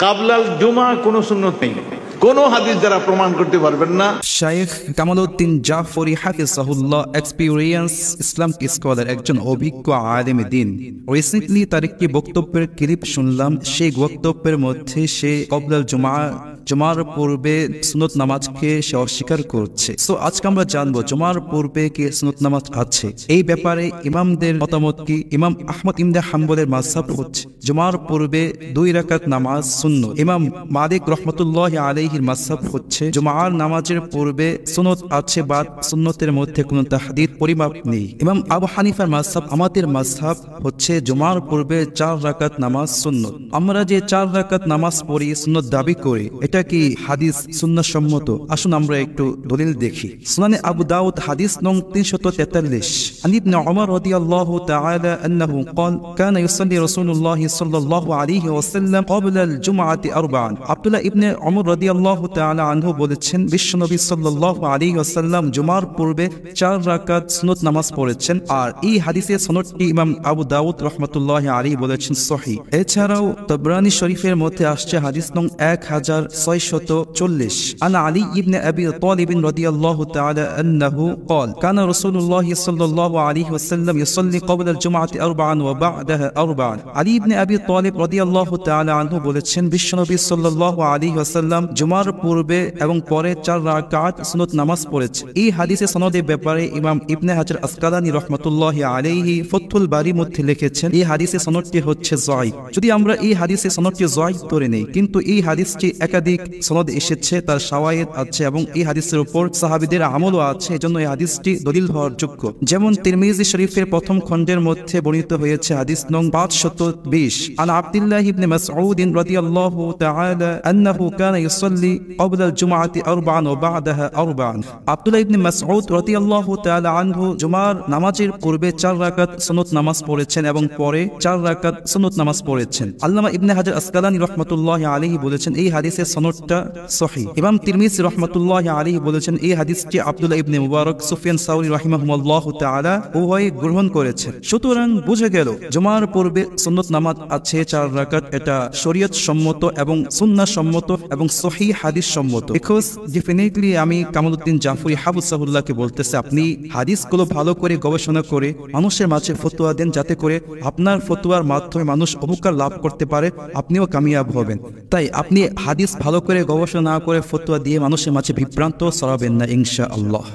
কাবলাল জুমা কোনো সুন্নত নেই, কোনো হাদিস দ্বারা প্রমাণ করতে পারবেন না। শাইখ কামালউদ্দিন জাফরি হাফিজাহুল্লাহ এক্সপেরিয়েন্স ইসলামিক স্কলার, একজন অভিজ্ঞ আলেম দ্বীন। রিসেন্টলি তার একটি বক্তব্যের ক্লিপ শুনলাম। সেই বক্তব্যের মধ্যে সে কবলাল জুমার পূর্বে সুন্নত নামাজকে সে অস্বীকার করছে। সো আজকে আমরা জানবো জুমার পূর্বে কি সুন্নত নামাজ আছে, এই ব্যাপারে ইমামদের মতামত কি। ইমাম আহমদ ইবনে হাম্বলের মাযহাব হচ্ছে জুমার পূর্বে 2 রাকাত নামাজ সুন্নত। ইমাম মালিক রাহমাতুল্লাহি আলাইহির মাযহাব হচ্ছে জুমার নামাজের পূর্বে সুন্নত আছে, বা সুন্নতের মধ্যে কোনো তাহদীদ পরিমাপ নেই। ইমাম আবু হানিফার মাযহাব, আমাদের মাযহাব হচ্ছে জুমার পূর্বে 4 রাকাত নামাজ সুন্নত। আমরা যে 4 রাকাত নামাজ পড়ি, সুন্নত দাবি করি, এটা কি হাদিস সুন্নাহ সম্মত? আসুন আমরা একটু দলিল দেখি। সুনানে আবু দাউদ হাদিস নং 343, আন ইবনে উমর রাদিয়াল্লাহু তাআলা আন্নাহু قال كان يصلي رسول الله صلى الله عليه وسلم قبل الجمعة 4। আব্দুল্লাহ ইবনে উমর রাদিয়াল্লাহু তাআলা আনহু বলেছেন, বিশ্বনবী সাল্লাল্লাহু আলাইহি ওয়াসাল্লাম জুমার পূর্বে 4 রাকাত সুন্নত নামাজ পড়েছেন। আর এই হাদিসের সনদটি ইমাম আবু দাউদ রাহমাতুল্লাহি আলাইহি বলেছেন সহিহ। এছাড়াও তাবরানী শরীফের মধ্যে আসছে হাদিস নং 1640, আন আলী ইবনে আবি তালিব রাদিয়াল্লাহু তাআলা আনহু قال كان رسول الله صلى الله عليه وسلم يصلي قبل الجمعة 4 وبعدها 4। আলী ইবনে আবি তালিব রাদিয়াল্লাহু তাআলা আনহু বলেছেন, বিশ্বনবী সাল্লাল্লাহু আলাইহি ওয়াসাল্লাম জুমার পূর্বে এবং পরে 4 রাকাত সুন্নত নামাজ পড়েছেন। এই হাদিসের সনদের ব্যাপারে ইমাম ইবনে হাজার আসকালানী রাহমাতুল্লাহি আলাইহি ফাতহুল বারীর মধ্যে লিখেছেন, এই হাদিসের সনদটি হচ্ছে যায়িফ। যদি আমরা এই হাদিসের সনদটি যায়িফ ধরে নেই, কিন্তু এই হাদিসটি একাধিক সনদ এসেছে, তার শাওয়াহিদ আছে এবং এই হাদিসের উপর সাহাবীদের আমলও আছে, এজন্য এই হাদিসটি দলিল হওয়ার যোগ্য। যেমন তিরমিজি শরীফের প্রথম খণ্ডের মধ্যে বর্ণিত হয়েছে হাদিস নং 520, আন আব্দুল্লাহ ইবনে মাসউদ রাদিয়াল্লাহু তাআলা আন্নাহু কানা ইউসাল্লি ক্বাবলা আল-জুমআতি 4 ওয়া বা'দাহা 4। আব্দুল্লাহ ইবনে মাসউদ রাদিয়াল্লাহু তাআলা আনহু জুমার নামাজের পূর্বে 4 রাকাত সুন্নত নামাজ পড়েছেন এবং পরে 4 রাকাত সুন্নত নামাজ পড়েছেন। আল্লামা ইবনে হাজার আসকালানী রাহমাতুল্লাহি আলাইহি বলেছেন, এই হাদিসের সনদটা সহিহ। ইমাম তিরমিজি রাহমাতুল্লাহি আলাইহি বলেছেন, এই হাদিসটি আব্দুল্লাহ ইবনে মুবারক, সুফিয়ান সাউরি রাহিমাহুমুল্লাহু তাআলা উভয়ে গ্রহণ করেছেন। সুতরাং বুঝে গেল জুমার পূর্বে সুন্নত নামাজ আছে 4 রাকাত, এটা শরীয়ত সম্মত এবং সুন্নাহ সম্মত এবং সহিহ হাদিস সম্মত। বিকজ ডেফিনেটলি আমি কামালউদ্দিন জাফরি হাফিজাহুল্লাহকে বলতেছি, আপনি হাদিসগুলো ভালো করে গবেষণা করে মানুষের মাঝে ফতোয়া দেন, যাতে করে আপনার ফতোয়ার মাধ্যমে মানুষ উপকার লাভ করতে পারে, আপনিও কামিয়াব হবেন। তাই আপনি হাদিস ভালো করে গবেষণা না করে ফতোয়া দিয়ে মানুষের মাঝে বিভ্রান্ত ছড়াবেন না, ইনশাআল্লাহ।